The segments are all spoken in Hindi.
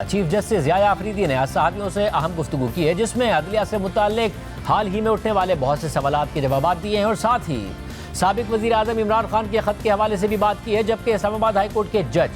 चीफ जस्टिस याया अफरीदी ने आज सहाफ़ियों से अहम गुफ्तगू की है, जिसमें अदलिया से मुताल्लिक हाल ही में उठने वाले बहुत से सवालात के जवाब दिए हैं और साथ ही साबिक वज़ीर आज़म इमरान खान के ख़त के हवाले से भी बात की है। जबकि इस्लामाबाद हाई कोर्ट के जज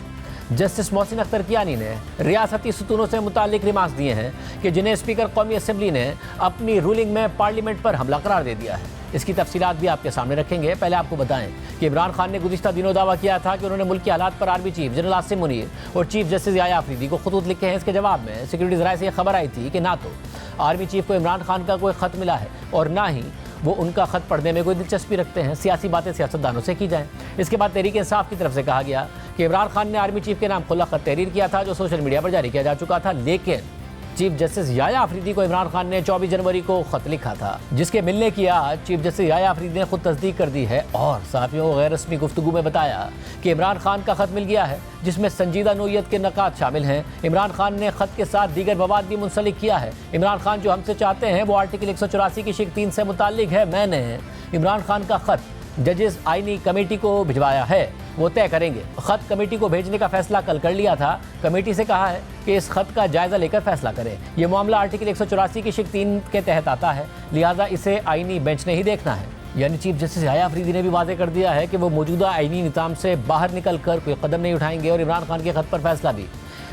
जस्टिस मोहसिन अख्तर कियानी ने रियासती सुतूनों से मुताल्लिक रिमार्क्स दिए हैं कि जिन्हें स्पीकर कौमी असम्बली ने अपनी रूलिंग में पार्लियामेंट पर हमला करार दे दिया है। इसकी तफसीलात भी आपके सामने रखेंगे। पहले आपको बताएं कि इमरान खान ने गुज़िश्ता दिनों दावा किया था कि उन्होंने मुल्क के हालात पर army chief general Asim Munir और चीफ जस्टिस याया अफरीदी को खतूत लिखे हैं। इसके जवाब में सिक्योरिटी ज़राए से यह खबर आई थी कि ना तो आर्मी चीफ को इमरान खान का कोई ख़त मिला है और ना ही वो उनका ख़त पढ़ने में कोई दिलचस्पी रखते हैं। सियासी बातें सियासतदानों से की जाएँ। इसके बाद तहरीक इंसाफ की तरफ से कहा गया कि इमरान खान ने आर्मी चीफ के नाम खुला ख़त तहरीर किया था, जो सोशल मीडिया पर जारी किया जा चुका था। लेकिन चीफ जस्टिस याया अफरीदी को इमरान खान ने 24 जनवरी को ख़त लिखा था, जिसके मिलने की आज चीफ जस्टिस याया अफरीदी ने खुद तस्दीक कर दी है और सहाफ़ियों को गैर रस्मी गुफ्तगू में बताया कि इमरान खान का ख़त मिल गया है, जिसमें संजीदा नोयत के नकात शामिल हैं। इमरान खान ने ख़त के साथ दीगर मवाद भी मुंसलिक किया है। इमरान खान जो हमसे चाहते हैं वो आर्टिकल 184 की शिक 3 से मुताल्लिक है। मैंने इमरान खान का ख़त जजेस आईनी कमेटी को भिजवाया है, वो तय करेंगे। ख़त कमेटी को भेजने का फैसला कल कर लिया था। कमेटी से कहा है कि इस ख़त का जायज़ा लेकर फैसला करें। यह मामला आर्टिकल 184 की शिक 3 के तहत आता है, लिहाजा इसे आईनी बेंच ने ही देखना है। यानी चीफ जस्टिस याया अफरीदी ने भी वाज़ेह कर दिया है कि वो मौजूदा आईनी निज़ाम से बाहर निकल कर कोई कदम नहीं उठाएंगे और इमरान खान के ख़त पर फैसला भी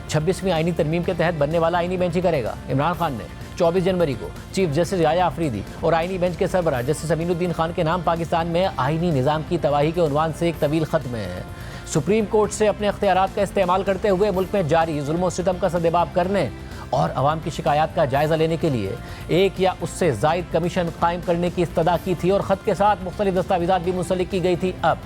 26वीं आईनी तरमीम के तहत बनने वाला आईनी बेंच ही करेगा। इमरान खान ने 24 जनवरी को चीफ जस्टिस याया अफरीदी और आईनी बेंच के सरबराह जस्टिस अमीनुद्दीन खान के नाम पाकिस्तान में आईनी निज़ाम की तबाही के उन्वान से एक तवील ख़त में सुप्रीम कोर्ट से अपने इख्तियारात का इस्तेमाल करते हुए मुल्क में जारी जुल्म और सितम का सद्देबाब करने और अवाम की शिकायत का जायज़ा लेने के लिए एक या उससे ज़ायद कमीशन कायम करने की इस्तदा की थी और ख़त के साथ मुख्तलिफ दस्तावेज़ात भी मुंसलिक की गई थी। अब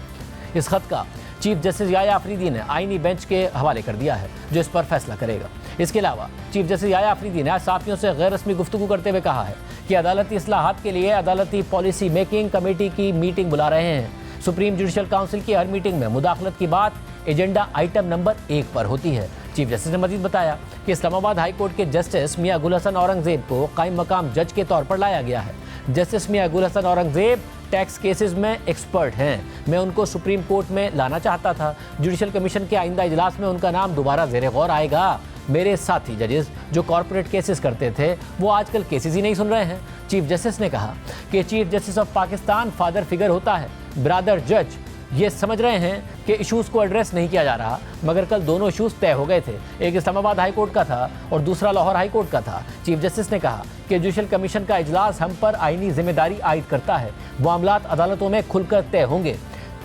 इस ख़त का चीफ जस्टिस याया अफरीदी ने आईनी बेंच के हवाले कर दिया है, जो इस पर फैसला करेगा। इसके अलावा चीफ जस्टिस याया अफरीदी ने आज सहाफ़ियों से गैर रस्मी गुफ्तगू करते हुए कहा है कि अदालती इस्लाहात के लिए अदालती पॉलिसी मेकिंग कमेटी की मीटिंग बुला रहे हैं। सुप्रीम जुडिशल काउंसिल की हर मीटिंग में मुदाखलत की बात एजेंडा आइटम नंबर 1 पर होती है। चीफ जस्टिस ने मजीद बताया कि इस्लामाबाद हाई कोर्ट के जस्टिस मियां गुल हसन औरंगजेब को कायम मकाम जज के तौर पर लाया गया है। जस्टिस मियां गुल हसन औरंगजेब टैक्स केसेस में एक्सपर्ट हैं। मैं उनको सुप्रीम कोर्ट में लाना चाहता था। जुडिशल कमीशन के आइंदा इजलास में उनका नाम दोबारा ज़ेरे गौर आएगा। मेरे साथी जजेस जो कॉर्पोरेट केसेस करते थे वो आजकल केसेस ही नहीं सुन रहे हैं। चीफ जस्टिस ने कहा कि chief justice of Pakistan father figure होता है। ब्रदर जज ये समझ रहे हैं कि इशूज़ को एड्रेस नहीं किया जा रहा, मगर कल दोनों इशूज़ तय हो गए थे। एक इस्लामाबाद हाई कोर्ट का था और दूसरा लाहौर हाई कोर्ट का था। चीफ जस्टिस ने कहा कि जुडिशल कमीशन का इजलास हम पर आईनी जिम्मेदारी आयद करता है। मामलात अदालतों में खुलकर तय होंगे,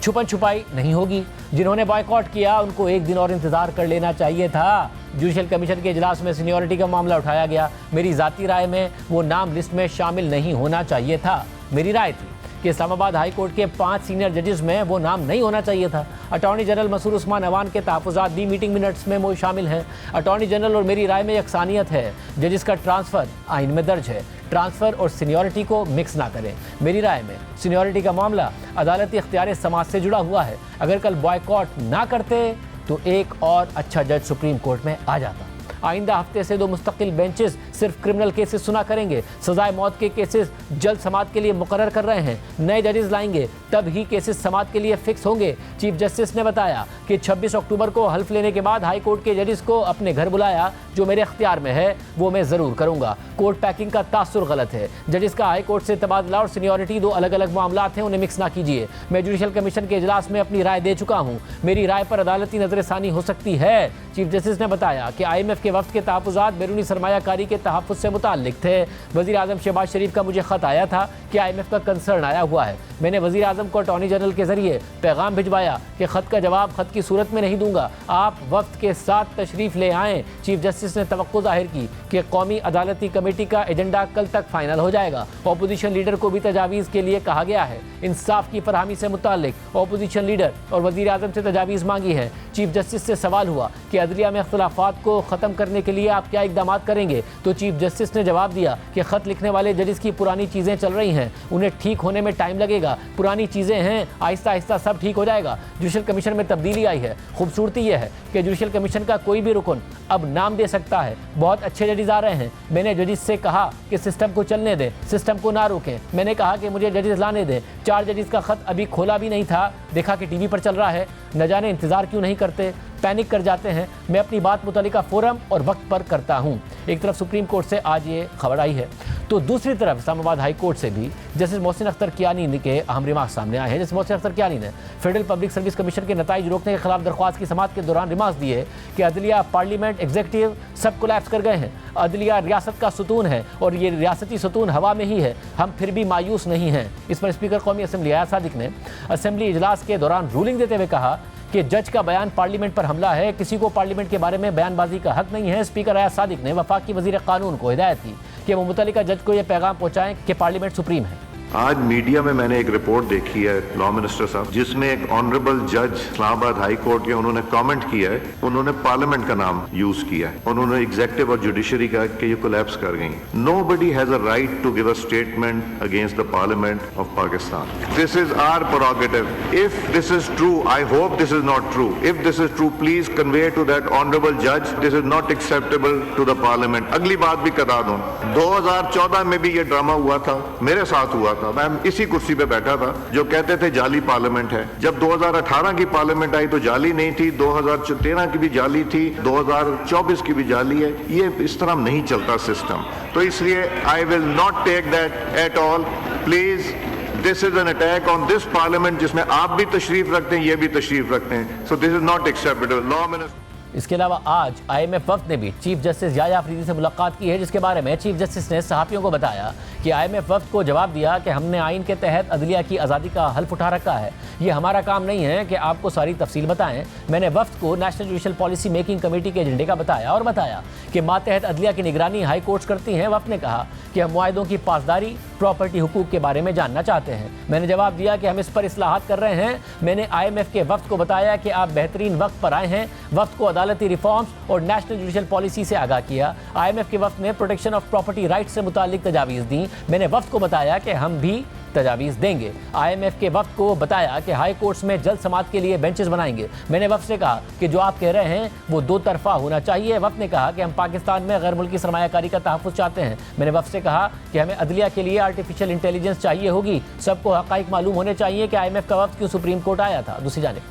छुपन छुपाई नहीं होगी। जिन्होंने बॉयकॉट किया उनको एक दिन और इंतजार कर लेना चाहिए था। जुडिशल कमीशन के इजलास में सीनियरिटी का मामला उठाया गया। मेरी ज़ाती राय में वो नाम लिस्ट में शामिल नहीं होना चाहिए था। मेरी राय थी कि इस्लामाबाद हाई कोर्ट के 5 सीनियर जजेस में वो नाम नहीं होना चाहिए था। अटॉर्नी जनरल मसूद उस्मान अवान के तहफ़्फ़ुज़ात भी मीटिंग मिनट्स में वो शामिल हैं। अटॉर्नी जनरल और मेरी राय में यकसानियत है। जजेस का ट्रांसफ़र आइन में दर्ज है। ट्रांसफ़र और सीनियरिटी को मिक्स ना करें। मेरी राय में सीनियरिटी का मामला अदालती इख्तियार समाज से जुड़ा हुआ है। अगर कल बॉयकॉट ना करते तो एक और अच्छा जज सुप्रीम कोर्ट में आ जाता। आइंदा हफ्ते से 2 मुस्तकिल बेंचेस सिर्फ क्रिमिनल केसेस सुना करेंगे। सजाए मौत के केसेस जल्द समात के लिए मुकर्रर कर रहे हैं। नए जजेस लाएंगे तब ही केसेस समात के लिए फिक्स होंगे। चीफ जस्टिस ने बताया कि 26 अक्टूबर को हल्फ लेने के बाद हाई कोर्ट के जजेस को अपने घर बुलाया। जो मेरे अख्तियार में है वो मैं ज़रूर करूँगा। कोर्ट पैकिंग का तासुर गलत है। जजेस का हाई कोर्ट से तबादला और सीनियरिटी 2 अलग अलग मामलात हैं, उन्हें मिक्स ना कीजिए। मैं जुडिशल कमीशन के इजलास में अपनी राय दे चुका हूँ। मेरी राय पर अदालती नजरसानी हो सकती है। चीफ जस्टिस ने बताया कि IMF के वफ्द के तहफ़्फ़ुज़ात बैरूनी सरमायाकारी के तहफ़्फ़ुज़ से मुताल्लिक थे। वज़ीर आज़म शहबाज शरीफ का मुझे ख़त आया था कि IMF का कंसर्न आया हुआ है। मैंने वज़ीर आज़म को अटॉर्नी जनरल के ज़रिए पैगाम भिजवाया कि ख़त का जवाब ख़त की सूरत में नहीं दूंगा, आप वफ्द के साथ तशरीफ़ ले आएँ। चीफ जस्टिस ने तवक्को ज़ाहिर की कि कौमी अदालती कमेटी का एजेंडा कल तक फाइनल हो जाएगा। अपोजिशन लीडर को भी तजावीज़ के लिए कहा गया है। इंसाफ की फरहमी से मुताल्लिक अपोजिशन लीडर और वज़ीर आज़म से तजावीज़ मांगी है। चीफ जस्टिस से सवाल हुआ कि अदलिया में इख्तिलाफ़ात को ख़त्म करने के लिए आप क्या इक़दाम करेंगे, तो चीफ जस्टिस ने जवाब दिया कि ख़त लिखने वाले जजेस की पुरानी चीज़ें चल रही हैं, उन्हें ठीक होने में टाइम लगेगा। पुरानी चीज़ें हैं, आहिस्ता आहिस्ता सब ठीक हो जाएगा। जुडिशल कमीशन में तब्दीली आई है। खूबसूरती यह है कि जुडिशल कमीशन का कोई भी रुकन अब नाम दे सकता है। बहुत अच्छे जजेस आ रहे हैं। मैंने जजेस से कहा कि सिस्टम को चलने दें, सिस्टम को ना रोकें। मैंने कहा कि मुझे जजेस लाने दें। 4 जजेस का ख़त अभी खोला भी नहीं था, देखा कि टीवी पर चल रहा है। न जाने इंतज़ार क्यों नहीं करते। पैनिक कर जाते हैं। मैं अपनी बात मुतल्लिका फोरम और वक्त पर करता हूँ। एक तरफ सुप्रीम कोर्ट से आज ये खबर आई है, तो दूसरी तरफ इस्लामाबाद हाई कोर्ट से भी जस्टिस मोहसिन अख्तर कियानी के अहम रिमार्क सामने आए हैं। जस्टिस मोहसिन अख्तर कियानी ने फेडरल पब्लिक सर्विस कमीशन के नताइज रोकने के खिलाफ दरख्वास्त की समाअत के दौरान रिमार्क दिए कि अदलिया, पार्लियामेंट, एग्जीक्यूटिव सब कोलैप्स कर गए हैं। अदलिया रियासत का सुतून है और ये रियासती सुतून हवा में ही है। हम फिर भी मायूस नहीं हैं। इस पर स्पीकर कौमी असम्बली अयाज सादिक ने असम्बली इजलास के दौरान रूलिंग देते हुए कहा कि जज का बयान पार्लियामेंट पर हमला है, किसी को पार्लियामेंट के बारे में बयानबाजी का हक नहीं है। स्पीकर अयाज सादिक ने वफाकी वजीर कानून को हिदायत की कि वो मुतल्लिका जज को यह पैगाम पहुंचाएं कि पार्लियामेंट सुप्रीम है। आज मीडिया में मैंने एक रिपोर्ट देखी है लॉ मिनिस्टर साहब, जिसमें एक ऑनरेबल जज इस्लामाबाद हाई कोर्ट के उन्होंने कमेंट किया है, उन्होंने पार्लियामेंट का नाम यूज किया है, उन्होंने एग्जीक्यूटिव और जुडिशरी का कि ये कोलैप्स कर गई। Nobody has a right to give a statement against the parliament of Pakistan. This is our prerogative. If this is true, I hope this is not true. If this is true, please convey to that honourable जज this is not acceptable to the parliament. अगली बात भी करा दूं, 2014 में भी ये ड्रामा हुआ था, मेरे साथ हुआ था। मैं इसी कुर्सी पे बैठा था, जो कहते थे जाली पार्लियामेंट है। जब 2018 की पार्लियामेंट आई तो जाली नहीं थी, 2013 की भी जाली थी, 2024 की भी जाली है। ये इस तरह नहीं चलता सिस्टम। तो इसलिए I will not take that at all. Please, this is an attack on this parliament, जिसमें आप भी तशरीफ रखते हैं, ये भी तशरीफ रखते हैं। So this is not acceptable. Law minister. इसके अलावा आज IMF वफ्द ने भी चीफ जस्टिस याया अफरीदी से मुलाकात की है, जिसके बारे में चीफ जस्टिस ने सहाफ़ियों को बताया कि IMF वफ्द को जवाब दिया कि हमने आइन के तहत अदलिया की आज़ादी का हल्फ उठा रखा है। ये हमारा काम नहीं है कि आपको सारी तफसील बताएं। मैंने वफ्द को national judicial policy making committee के एजेंडे का बताया और बताया कि मातहत अदलिया की निगरानी हाई कोर्ट्स करती हैं। वफ्द ने कहा कि हम मुआहदों की पासदारी, प्रॉपर्टी हुकूक के बारे में जानना चाहते हैं। मैंने जवाब दिया कि हम इस पर इस्लाहात कर रहे हैं। मैंने IMF के वफ्द को बताया कि आप बेहतरीन वक्त पर आए हैं। वफ्द को अदालती रिफॉर्म्स और नेशनल जुडिशल पॉलिसी से आगाह किया। IMF के वफ्द ने प्रोटेक्शन ऑफ प्रॉपर्टी राइट्स से मुतालिक तजावीज़ दी। मैंने वफ्द को बताया कि हम भी तजावीज़ देंगे। IMF के वफ्द को बताया कि हाई कोर्ट्स में जल्द समाअत के लिए बेंचेस बनाएंगे। मैंने वफ्द से कहा कि जो आप कह रहे हैं वो दो तरफा होना चाहिए। वफ्द ने कहा कि हम पाकिस्तान में गैर मुल्की सरमायाकारी का तहफ़्फ़ुज़ चाहते हैं। मैंने वफ्द से कहा कि हमें अदलिया के लिए आर्टिफिशियल इंटेलिजेंस चाहिए होगी। सबको हक़ाइक़ मालूम होने चाहिए कि IMF का वफ्द क्यों सुप्रीम कोर्ट आया था। दूसरी जानिब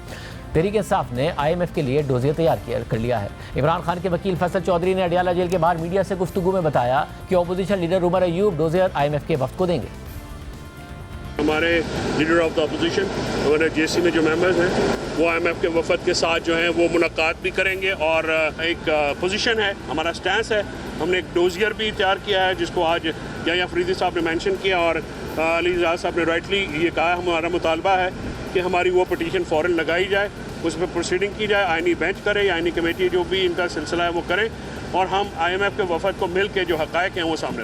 तहरीक इंसाफ ने IMF के लिए डोजियर तैयार कर लिया है। इमरान खान के वकील फैसल चौधरी ने अडियाला जेल के बाहर मीडिया से गुफ्तगू में बताया कि opposition leader Omar Ayub dossier IMF के वफ्द को देंगे। हमारे लीडर ऑफ द अपोजिशन हमारे JC में जो मेंबर्स हैं वो IMF के वफद के साथ जो हैं वो मुलाकात भी करेंगे और एक पोजीशन है, हमारा स्टैंस है। हमने एक डोजियर भी तैयार किया है जिसको आज याया अफरीदी साहब ने मेंशन किया और अली इजाज़ साहब ने राइटली ये कहा, हमारा मुतालबा है कि हमारी वो पटिशन फ़ौरन लगाई जाए, उस पर प्रोसीडिंग की जाए, आइनी बेंच करे या आइनी कमेटी जो भी इनका सिलसिला है वो करें और हम IMF के वफद को मिल के जो हक़ाइक़ हैं वो सामने